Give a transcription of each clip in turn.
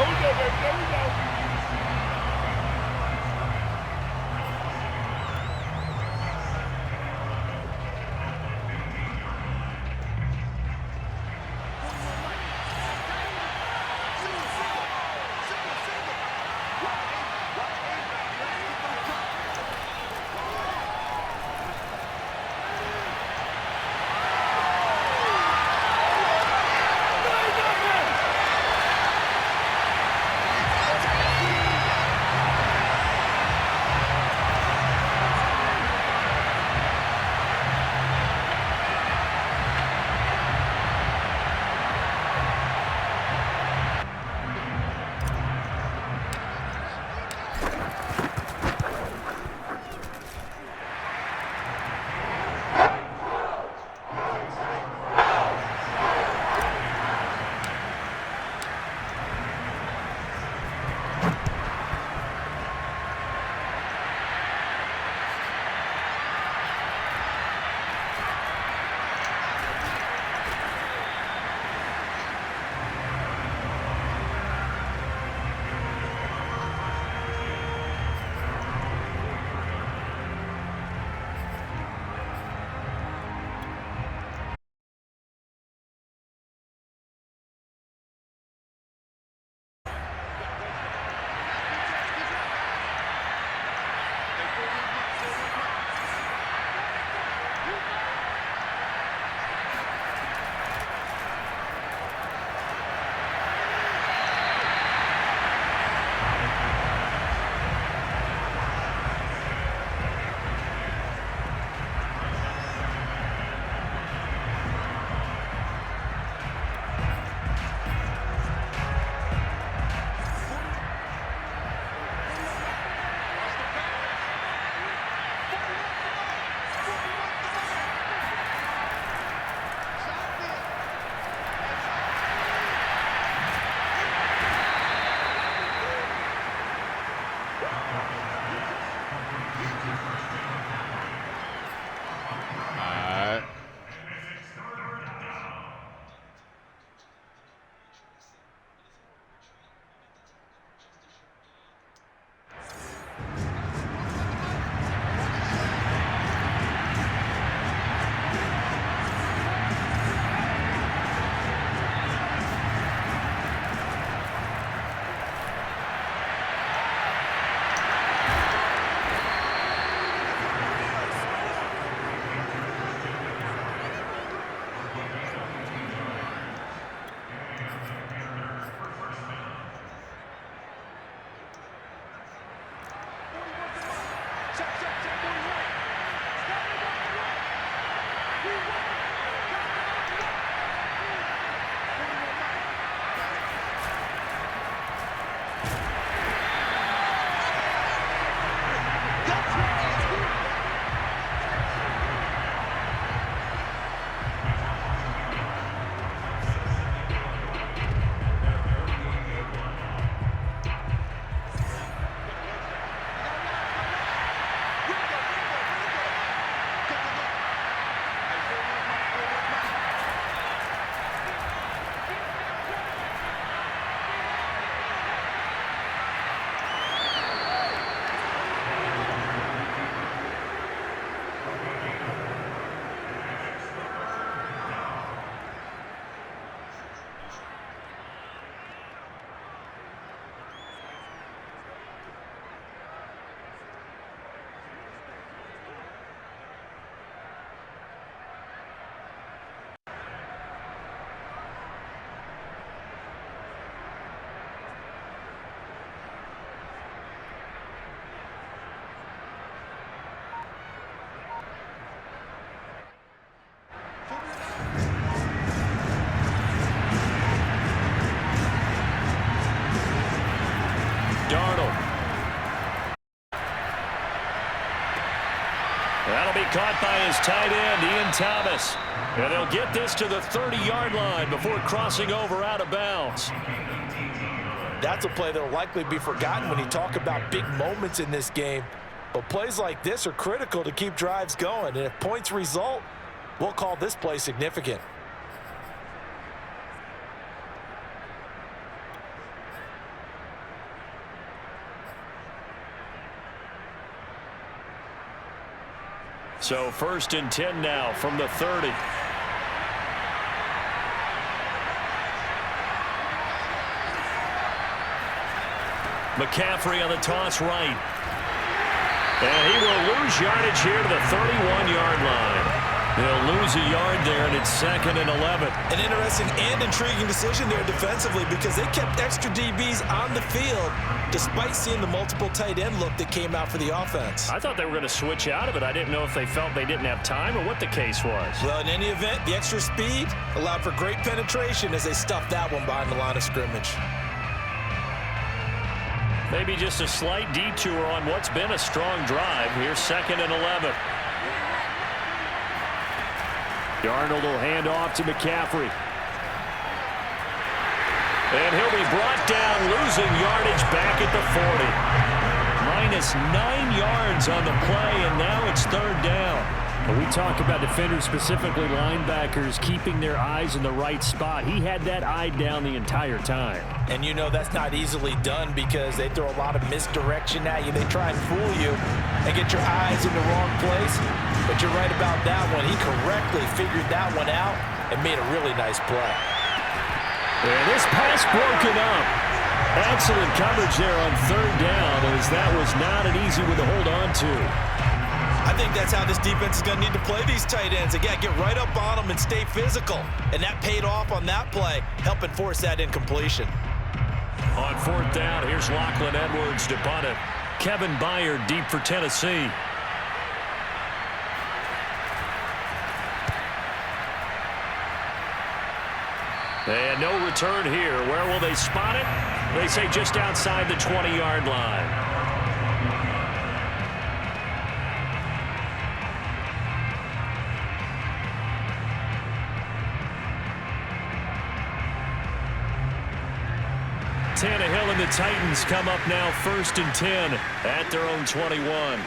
we go, baby. There we go. That'll be caught by his tight end, Ian Thomas. And they'll get this to the 30-yard line before crossing over out of bounds. That's a play that will likely be forgotten when you talk about big moments in this game. But plays like this are critical to keep drives going. And if points result, we'll call this play significant. So 1st and 10 now from the 30. McCaffrey on the toss right. And he will lose yardage here to the 31-yard line. They'll lose a yard there, and it's 2nd and 11. An interesting and intriguing decision there defensively because they kept extra DBs on the field despite seeing the multiple tight end look that came out for the offense. I thought they were going to switch out of it. I didn't know if they felt they didn't have time or what the case was. Well, in any event, the extra speed allowed for great penetration as they stuffed that one behind the line of scrimmage. Maybe just a slight detour on what's been a strong drive. Here's 2nd and 11. Darnold will hand off to McCaffrey. And he'll be brought down, losing yardage back at the 40. -9 yards on the play, and now it's 3rd down. When we talk about defenders, specifically linebackers, keeping their eyes in the right spot, he had that eye down the entire time. And you know that's not easily done because they throw a lot of misdirection at you. They try and fool you and get your eyes in the wrong place. But you're right about that one. He correctly figured that one out and made a really nice play. And this pass broken up. Excellent coverage there on 3rd down, as that was not an easy one to hold on to. I think that's how this defense is going to need to play these tight ends. Again, get right up on them and stay physical. And that paid off on that play, helping force that incompletion. On 4th down, here's Lachlan Edwards to punt it. Kevin Byard deep for Tennessee. And no return here. Where will they spot it? They say just outside the 20-yard line. Tannehill and the Titans come up now 1st and 10 at their own 21.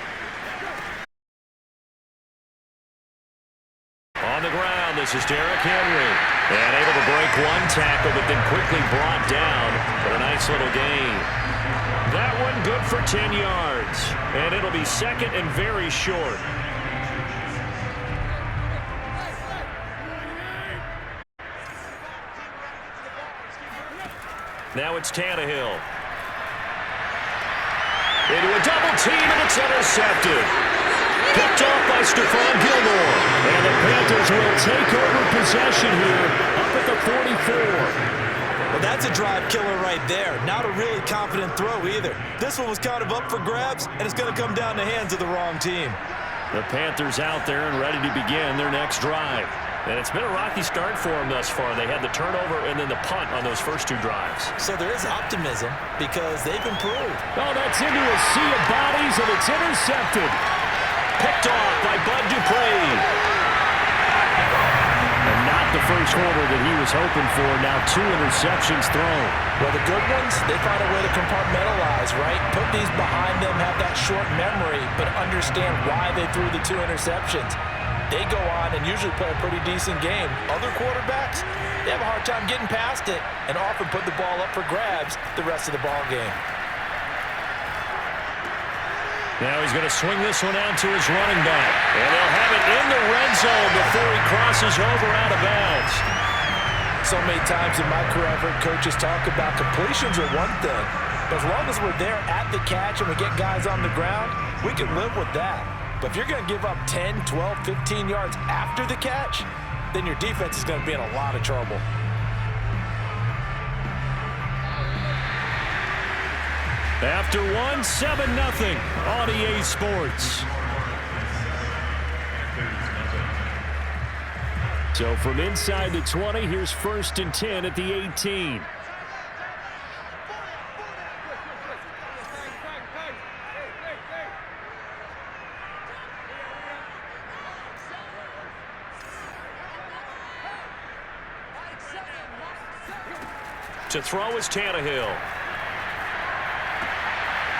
On the ground, this is Derrick Henry. And able to break one tackle, but then quickly brought down. But a nice little gain. That one good for 10 yards. And it'll be 2nd and very short. Now it's Tannehill. Into a double team, and it's intercepted. Picked off by Stephon Gilmore. And the Panthers will take over possession here up at the 44. Well, that's a drive killer right there. Not a really confident throw either. This one was kind of up for grabs, and it's going to come down the hands of the wrong team. The Panthers out there and ready to begin their next drive. And it's been a rocky start for them thus far. They had the turnover and then the punt on those first 2 drives. So there is optimism because they've improved. Oh, that's into a sea of bodies, and it's intercepted. Picked off by Bud Dupree. And not the first quarter that he was hoping for. Now 2 interceptions thrown. Well, the good ones, they find a way to compartmentalize, right? Put these behind them, have that short memory, but understand why they threw the 2 interceptions. They go on and usually play a pretty decent game. Other quarterbacks, they have a hard time getting past it and often put the ball up for grabs the rest of the ball game. Now he's going to swing this one out to his running back. And they'll have it in the red zone before he crosses over out of bounds. So many times in my career I've heard coaches talk about completions are one thing. But as long as we're there at the catch and we get guys on the ground, we can live with that. But if you're going to give up 10, 12, 15 yards after the catch, then your defense is going to be in a lot of trouble. After 7-0 on EA Sports. So from inside the 20, here's 1st and 10 at the 18. To throw is Tannehill.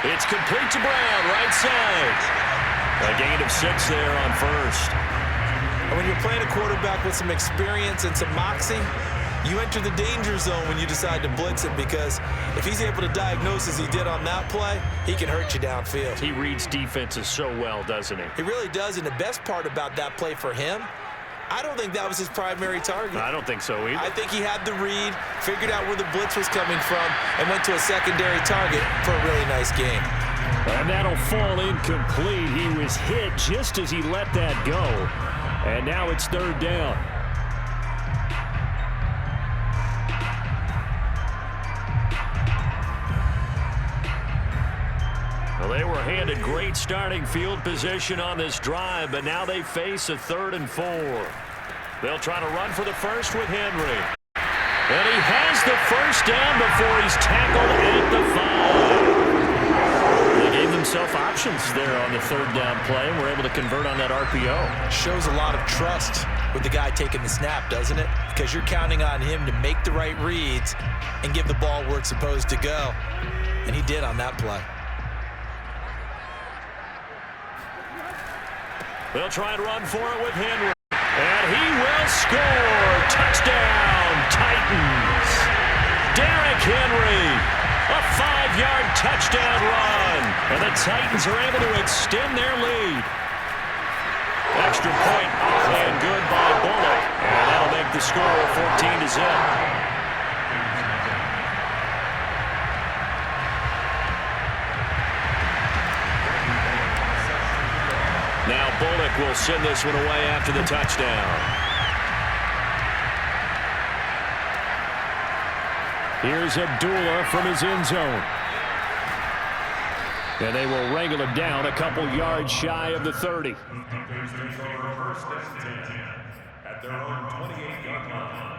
It's complete to Brown, right side. A gain of 6 there on 1st. And when you're playing a quarterback with some experience and some moxie, You enter the danger zone when you decide to blitz him, because if he's able to diagnose as he did on that play, he can hurt you downfield. He reads defenses so well, doesn't he? He really does, and the best part about that play for him, I don't think that was his primary target. I don't think so either. I think he had the read, figured out where the blitz was coming from, and went to a secondary target for a really nice game. And that'll fall incomplete. He was hit just as he let that go. And now it's third down. Well, they were handed great starting field position on this drive, but now they face a 3rd and 4. They'll try to run for the first with Henry. And he has the first down before he's tackled at the 5. They gave themselves options there on the 3rd down play, and were able to convert on that RPO. Shows a lot of trust with the guy taking the snap, doesn't it? Because you're counting on him to make the right reads and give the ball where it's supposed to go. And he did on that play. They'll try and run for it with Henry. And he will score. Touchdown, Titans. Derrick Henry. A 5-yard touchdown run. And the Titans are able to extend their lead. Extra point and good by Bullock. And that'll make the score 14-0. Now Bullock will send this one away after the touchdown. Here's Abdullah from his end zone. And they will wrangle him down a couple yards shy of the 30. At their own 28-yard line.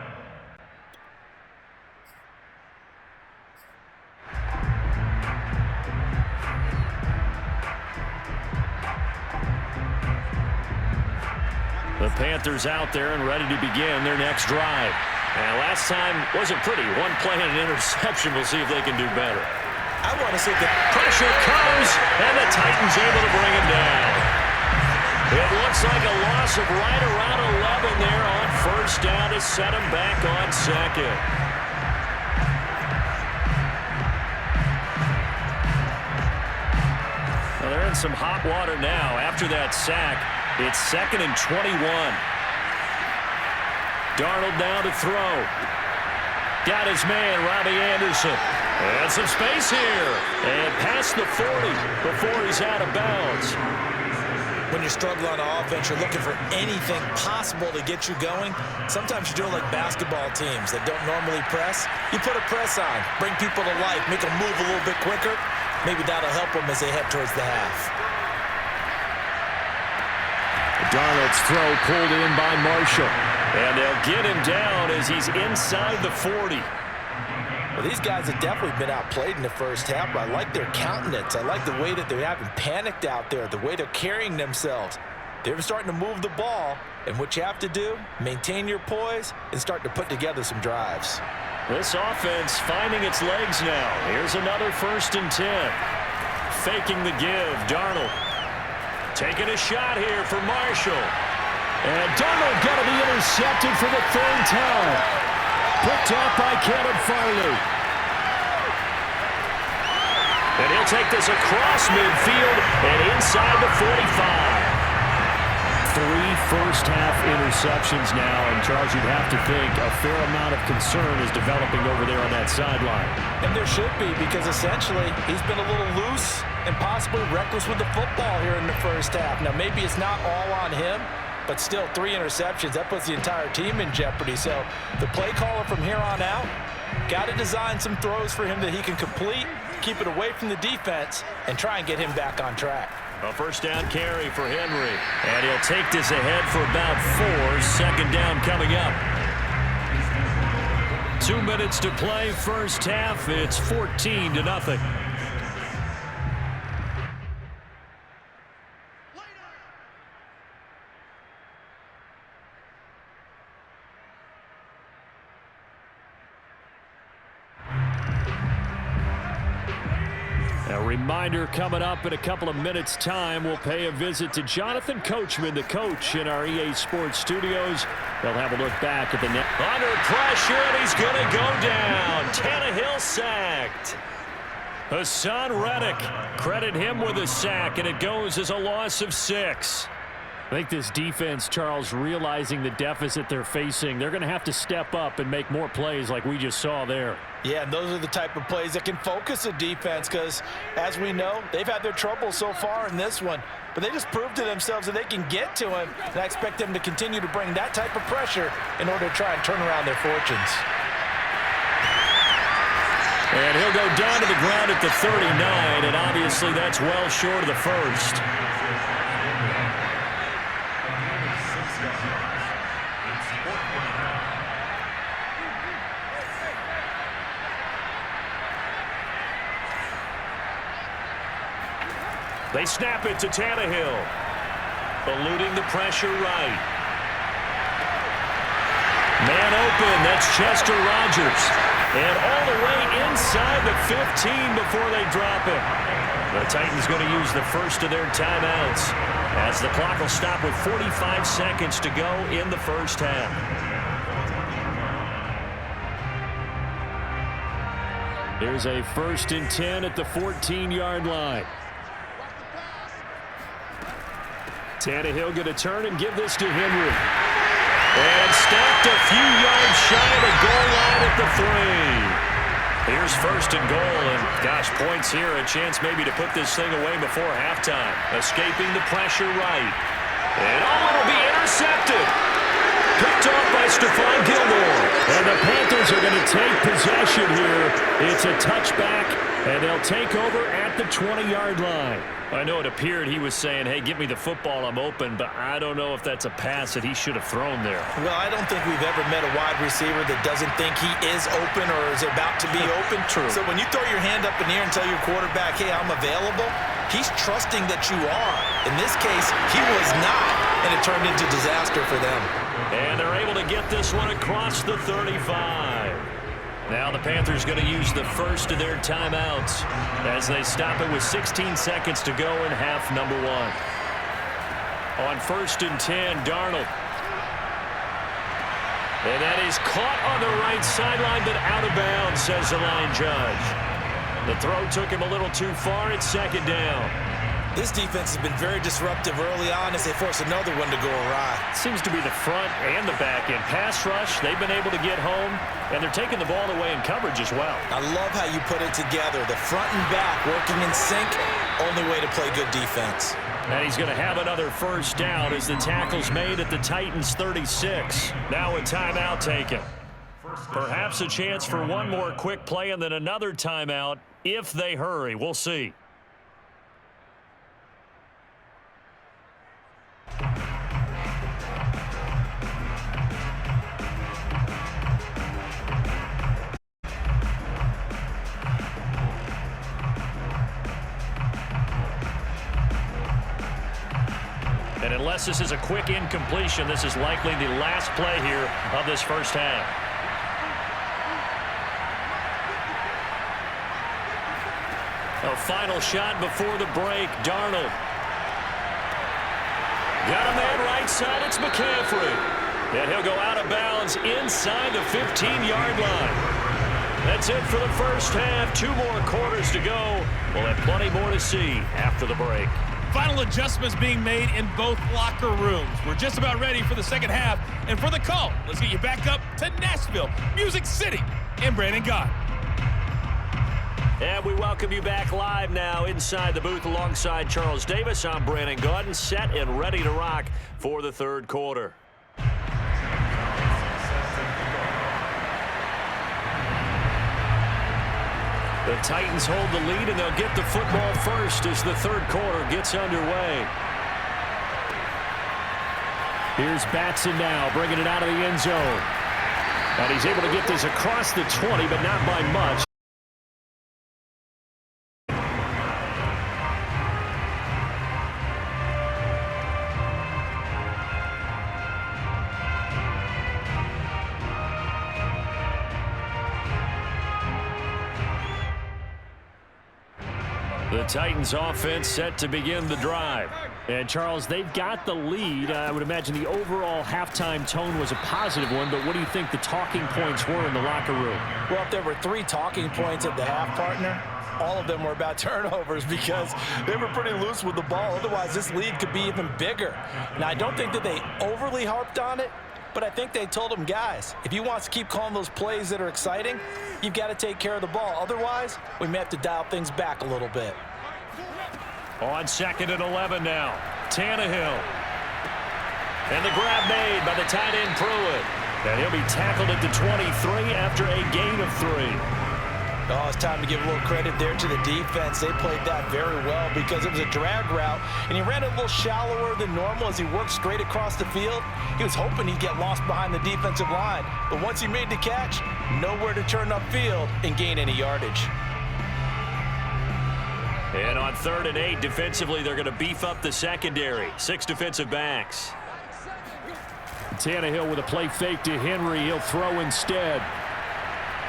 The Panthers out there and ready to begin their next drive. And last time wasn't pretty. One play and an interception. We'll see if they can do better. I want to see the Pressure comes, and the Titans able to bring him down. It looks like a loss of right around 11 there on first down to set him back on second. Well, they're in some hot water now. After that sack, it's 2nd and 21. Darnold now to throw. Got his man, Robbie Anderson. And some space here. And past the 40 before he's out of bounds. When you're struggling on offense, you're looking for anything possible to get you going. Sometimes you do it like basketball teams that don't normally press. You put a press on, bring people to life, make them move a little bit quicker. Maybe that'll help them as they head towards the half. Darnold's throw pulled in by Marshall. And they'll get him down as he's inside the 40. Well, these guys have definitely been outplayed in the first half, but I like their countenance. I like the way that they haven't panicked out there, the way they're carrying themselves. They're starting to move the ball, and what you have to do, maintain your poise and start to put together some drives. This offense finding its legs now. Here's another 1st and 10. Faking the give, Darnold. Taking a shot here for Marshall. And Darnold going to be intercepted for the 3rd time. Picked off by Caleb Farley. And he'll take this across midfield and inside the 45. 3 first-half interceptions now, and Charles, you'd have to think a fair amount of concern is developing over there on that sideline. And there should be, because essentially he's been a little loose and possibly reckless with the football here in the first half. Now, maybe it's not all on him, but still 3 interceptions. That puts the entire team in jeopardy. So the play caller from here on out got to design some throws for him that he can complete, keep it away from the defense, and try and get him back on track. A first down carry for Henry. And he'll take this ahead for about 4. 2nd down coming up. 2 minutes to play first half. It's 14-0. A reminder coming up in a couple of minutes' time. We'll pay a visit to Jonathan Coachman, the coach in our EA Sports studios. They'll have a look back at the net. Under pressure, and he's going to go down. Tannehill sacked. Hassan Reddick, credit him with a sack, and it goes as a loss of 6. I think this defense, Charles, realizing the deficit they're facing, they're going to have to step up and make more plays like we just saw there. Yeah, and those are the type of plays that can focus a defense because, as we know, they've had their trouble so far in this one. But they just proved to themselves that they can get to him, and I expect them to continue to bring that type of pressure in order to try and turn around their fortunes. And he'll go down to the ground at the 39, and obviously that's well short of the first. They snap it to Tannehill. Eluding the pressure right. Man open, that's Chester Rogers. And all the way inside the 15 before they drop him. The Titans going to use the first of their timeouts as the clock will stop with 45 seconds to go in the first half. Here's a 1st and 10 at the 14-yard line. Tannehill going to turn and give this to Henry. And stopped a few yards shy of the goal line at the 3. Here's 1st and goal, and gosh, points here, a chance maybe to put this thing away before halftime. Escaping the pressure right. And it'll be intercepted. Picked off by Stephon Gilmore. And the Panthers are going to take possession here. It's a touchback, and they'll take over at the 20-yard line. I know it appeared he was saying, hey, give me the football, I'm open, but I don't know if that's a pass that he should have thrown there. Well, I don't think we've ever met a wide receiver that doesn't think he is open or is about to be open. True. So when you throw your hand up in the air and tell your quarterback, hey, I'm available, he's trusting that you are. In this case, he was not, and it turned into disaster for them. And they're able to get this one across the 35. Now the Panthers going to use the first of their timeouts as they stop it with 16 seconds to go in half number 1. On 1st and 10, Darnold. And that is caught on the right sideline, but out of bounds, says the line judge. The throw took him a little too far. It's 2nd down. This defense has been very disruptive early on as they force another one to go awry. Seems to be the front and the back end. Pass rush, they've been able to get home, and they're taking the ball away in coverage as well. I love how you put it together. The front and back working in sync, only way to play good defense. And he's going to have another 1st down as the tackle's made at the Titans' 36. Now a timeout taken. Perhaps a chance for one more quick play and then another timeout if they hurry. We'll see. And unless this is a quick incompletion, this is likely the last play here of this first half. A final shot before the break. Darnold. Got a man right side. It's McCaffrey. And he'll go out of bounds inside the 15-yard line. That's it for the first half. 2 more quarters to go. We'll have plenty more to see after the break. Final adjustments being made in both locker rooms. We're just about ready for the second half. And for the call, let's get you back up to Nashville, Music City, and Brandon Gott. And we welcome you back live now inside the booth alongside Charles Davis. I'm Brandon Gott, set and ready to rock for the third quarter. The Titans hold the lead, and they'll get the football first as the third quarter gets underway. Here's Batson now, bringing it out of the end zone. And he's able to get this across the 20, but not by much. The Titans offense set to begin the drive. And, Charles, they've got the lead. I would imagine the overall halftime tone was a positive one, but what do you think the talking points were in the locker room? Well, if there were 3 talking points at the half, partner, all of them were about turnovers because they were pretty loose with the ball. Otherwise, this lead could be even bigger. Now, I don't think that they overly harped on it, but I think they told them, guys, if you want to keep calling those plays that are exciting, you've got to take care of the ball. Otherwise, we may have to dial things back a little bit. On 2nd and 11 now. Tannehill. And the grab made by the tight end Pruitt. And he'll be tackled at the 23 after a gain of 3. Oh, it's time to give a little credit there to the defense. They played that very well because it was a drag route, and he ran a little shallower than normal as he worked straight across the field. He was hoping he'd get lost behind the defensive line, but once he made the catch, nowhere to turn upfield and gain any yardage. And on 3rd and 8, defensively, they're going to beef up the secondary. 6 defensive backs. Tannehill with a play fake to Henry. He'll throw instead.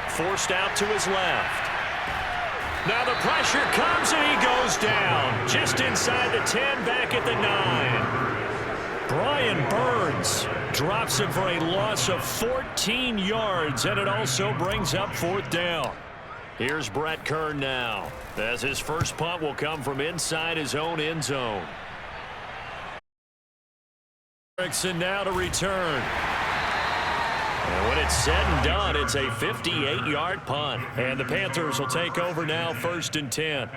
Forced out to his left. Now the pressure comes and he goes down. Just inside the 10, back at the 9. Brian Burns drops him for a loss of 14 yards, and it also brings up 4th down. Here's Brett Kern now, as his first punt will come from inside his own end zone. Erickson now to return. And when it's said and done, it's a 58-yard punt. And the Panthers will take over now, 1st and 10.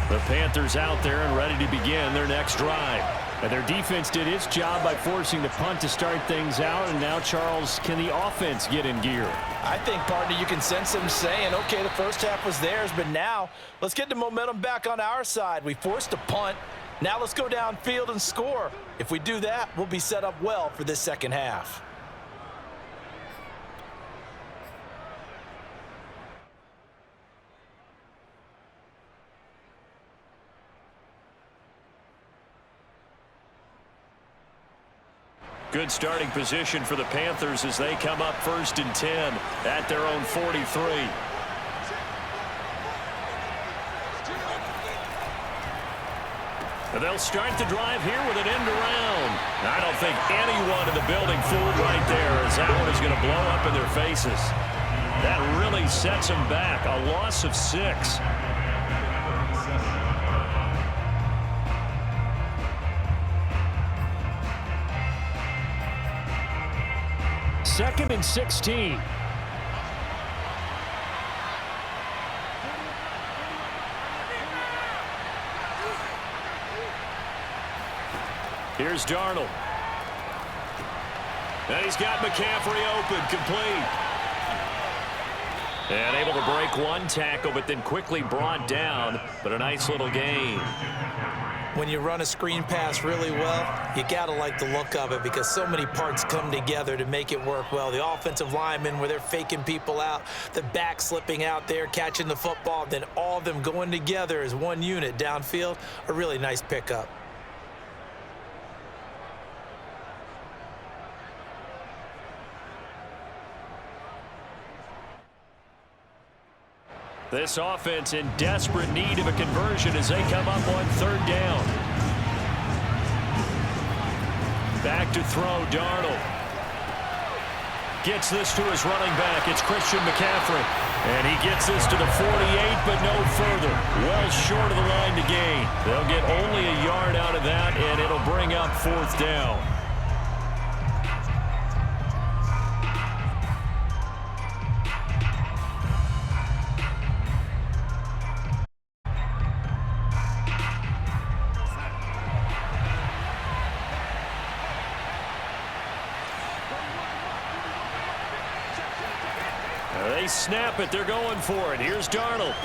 The Panthers out there and ready to begin their next drive. And their defense did its job by forcing the punt to start things out. And now, Charles, can the offense get in gear? I think, partner, you can sense them saying, okay, the first half was theirs, but now let's get the momentum back on our side. We forced a punt. Now let's go downfield and score. If we do that, we'll be set up well for this second half. Good starting position for the Panthers as they come up 1st and 10 at their own 43. And they'll start the drive here with an end around. I don't think anyone in the building fooled right there, as that one is going to blow up in their faces. That really sets them back. A loss of 6. 2nd and 16. Here's Darnold. And he's got McCaffrey open, complete. And able to break one tackle, but then quickly brought down. But a nice little gain. When you run a screen pass really well, you got to like the look of it because so many parts come together to make it work well. The offensive linemen, where they're faking people out, the back slipping out there, catching the football, then all of them going together as one unit downfield, a really nice pickup. This offense in desperate need of a conversion as they come up on 3rd down. Back to throw, Darnold. Gets this to his running back. It's Christian McCaffrey. And he gets this to the 48, but no further. Well short of the line to gain. They'll get only a yard out of that, and it'll bring up 4th down. They snap it. They're going for it. Here's Darnold.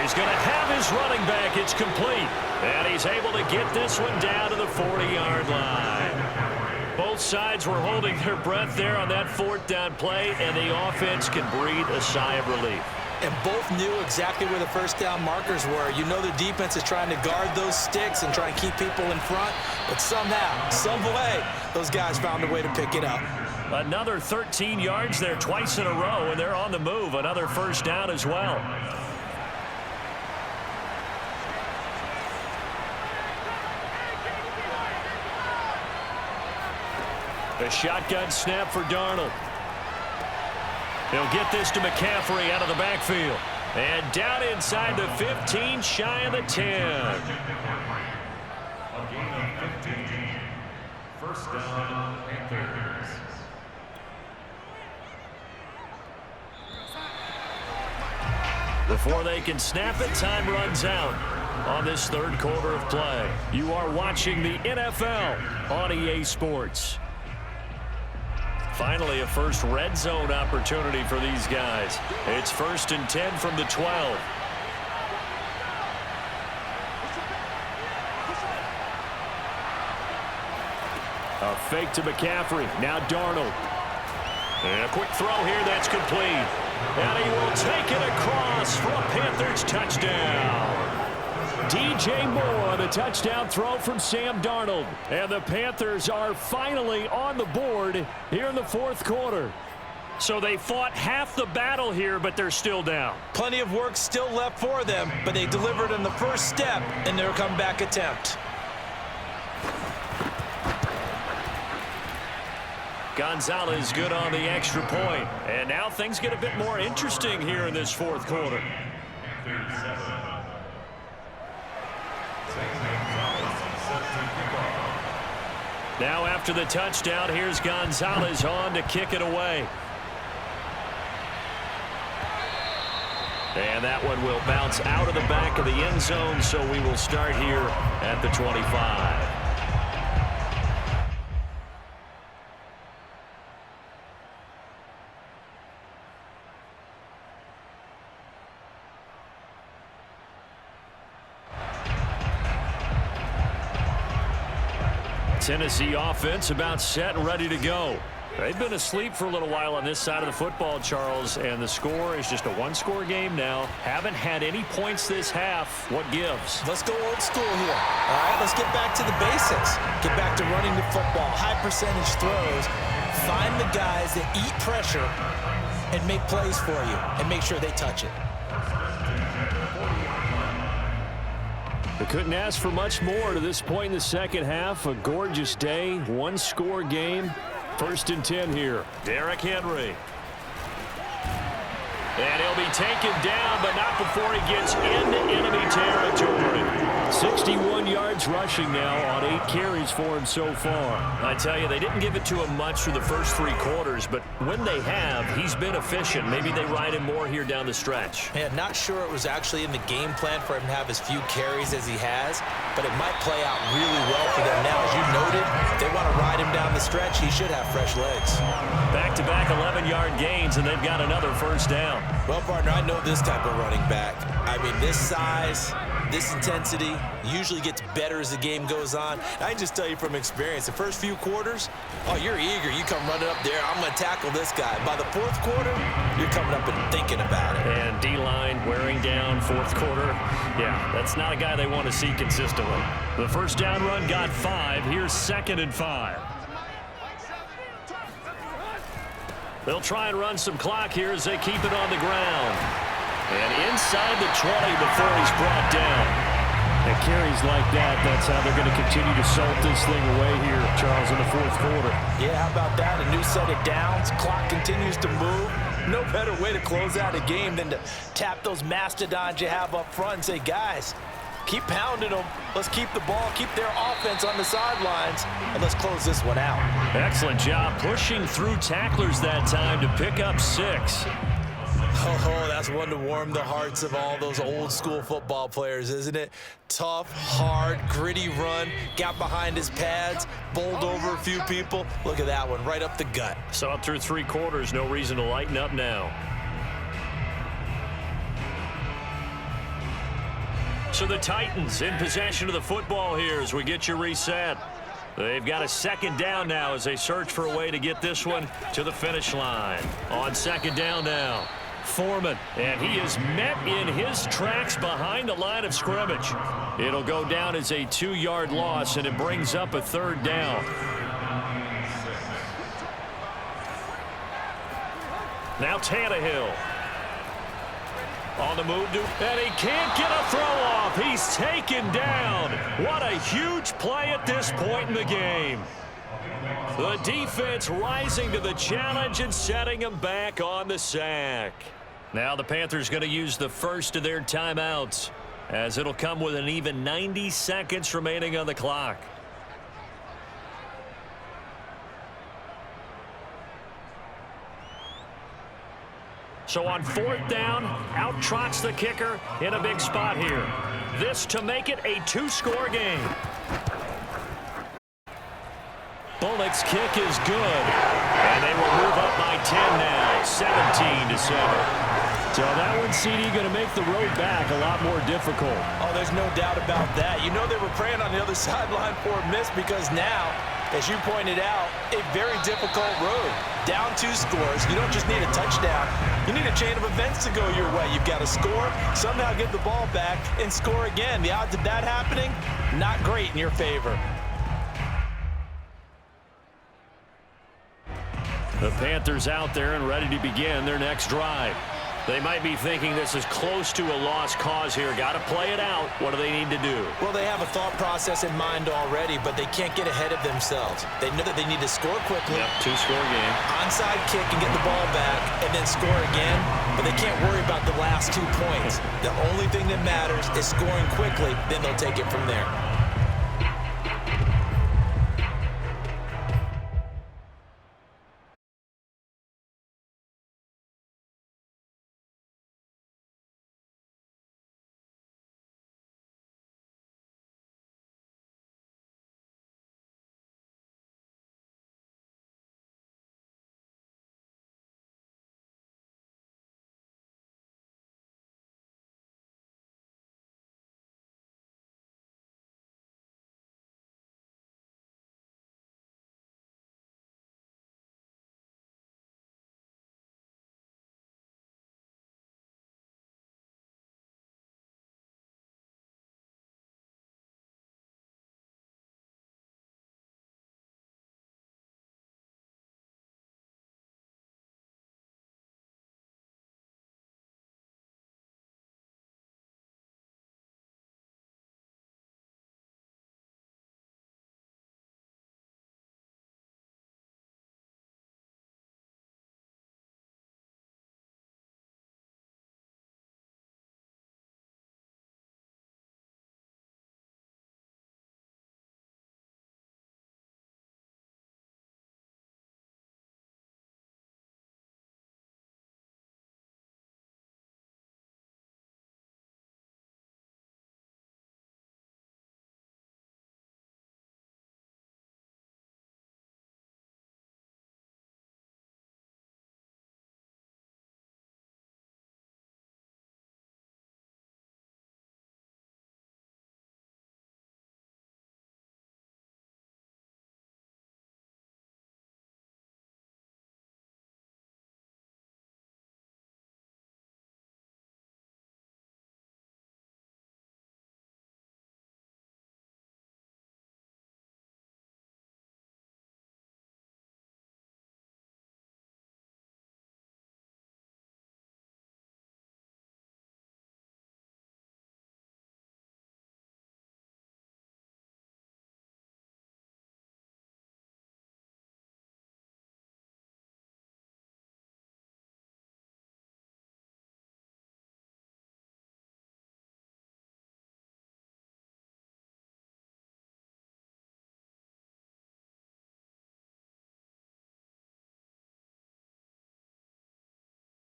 He's going to have his running back. It's complete. And he's able to get this one down to the 40-yard line. Both sides were holding their breath there on that 4th down play, and the offense can breathe a sigh of relief. And both knew exactly where the first down markers were. You know the defense is trying to guard those sticks and try to keep people in front. But somehow, some way, those guys found a way to pick it up. Another 13 yards there twice in a row, and they're on the move. Another first down as well. A shotgun snap for Darnold. He'll get this to McCaffrey out of the backfield. And down inside the 15, shy of the 10. A gain of 15. First down, Panthers. Before they can snap it, time runs out on this third quarter of play. You are watching the NFL on EA Sports. Finally, a first red zone opportunity for these guys. It's 1st and 10 from the 12. A fake to McCaffrey. Now Darnold. And a quick throw here. That's complete. And he will take it across for a Panthers touchdown. DJ Moore, the touchdown throw from Sam Darnold. And the Panthers are finally on the board here in the fourth quarter. So they fought half the battle here, but they're still down. Plenty of work still left for them, but they delivered on the first step in their comeback attempt. Gonzalez good on the extra point. And now things get a bit more interesting here in this fourth quarter. Now after the touchdown, here's Gonzalez on to kick it away. And that one will bounce out of the back of the end zone, so we will start here at the 25. Tennessee offense about set and ready to go. They've been asleep for a little while on this side of the football, Charles, and the score is just a one-score game now. Haven't had any points this half. What gives? Let's go old school here. All right, let's get back to the basics. Get back to running the football, high percentage throws. Find the guys that eat pressure and make plays for you and make sure they touch it. They couldn't ask for much more to this point in the second half. A gorgeous day, one-score game. 1st and 10 here. Derrick Henry. And he'll be taken down, but not before he gets into enemy territory. 61 yards rushing now on 8 carries for him so far. I tell you, they didn't give it to him much through the first 3 quarters, but when they have, he's been efficient. Maybe they ride him more here down the stretch. Yeah, not sure it was actually in the game plan for him to have as few carries as he has, but it might play out really well for them now. As you noted, if they want to ride him down the stretch, he should have fresh legs. Back-to-back 11-yard gains, and they've got another first down. Well, partner, I know this type of running back. I mean, this size, this intensity usually gets better as the game goes on. I can just tell you from experience, the first few quarters, oh, you're eager. You come running up there, I'm going to tackle this guy. By the fourth quarter, you're coming up and thinking about it. And D-line wearing down fourth quarter. Yeah, that's not a guy they want to see consistently. The first down run got 5. Here's 2nd and 5. They'll try and run some clock here as they keep it on the ground. And inside the 20 before he's brought down. And carries like that, that's how they're going to continue to salt this thing away here, Charles, in the fourth quarter. Yeah, how about that? A new set of downs. Clock continues to move. No better way to close out a game than to tap those mastodons you have up front and say, guys, keep pounding them. Let's keep the ball, keep their offense on the sidelines, and let's close this one out. Excellent job pushing through tacklers that time to pick up 6. Oh, that's one to warm the hearts of all those old school football players, isn't it? Tough, hard, gritty run, got behind his pads, bowled over a few people. Look at that one, right up the gut. Saw it through 3 quarters, no reason to lighten up now. So the Titans in possession of the football here as we get you reset. They've got a 2nd down now as they search for a way to get this one to the finish line. On 2nd down now. Foreman, and he is met in his tracks behind the line of scrimmage. It'll go down as a 2-yard loss, and it brings up a 3rd down. Now Tannehill. On the move, and he can't get a throw off. He's taken down. What a huge play at this point in the game. The defense rising to the challenge and setting him back on the sack. Now the Panthers going to use the first of their timeouts, as it'll come with an even 90 seconds remaining on the clock. So on 4th down, out trots the kicker in a big spot here. This to make it a 2-score game. Bullock's kick is good. And they will move up by 10 now, 17-7. So that one, CD, going to make the road back a lot more difficult. Oh, there's no doubt about that. You know they were praying on the other sideline for a miss, because now, as you pointed out, a very difficult road. Down 2 scores. You don't just need a touchdown. You need a chain of events to go your way. You've got to score, somehow get the ball back, and score again. The odds of that happening, not great in your favor. The Panthers out there and ready to begin their next drive. They might be thinking this is close to a lost cause here. Got to play it out. What do they need to do? Well, they have a thought process in mind already, but they can't get ahead of themselves. They know that they need to score quickly. Yep, 2-score game. Onside kick and get the ball back, and then score again. But they can't worry about the last 2 points. The only thing that matters is scoring quickly. Then they'll take it from there.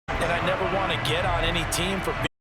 And I never want to get on any team for being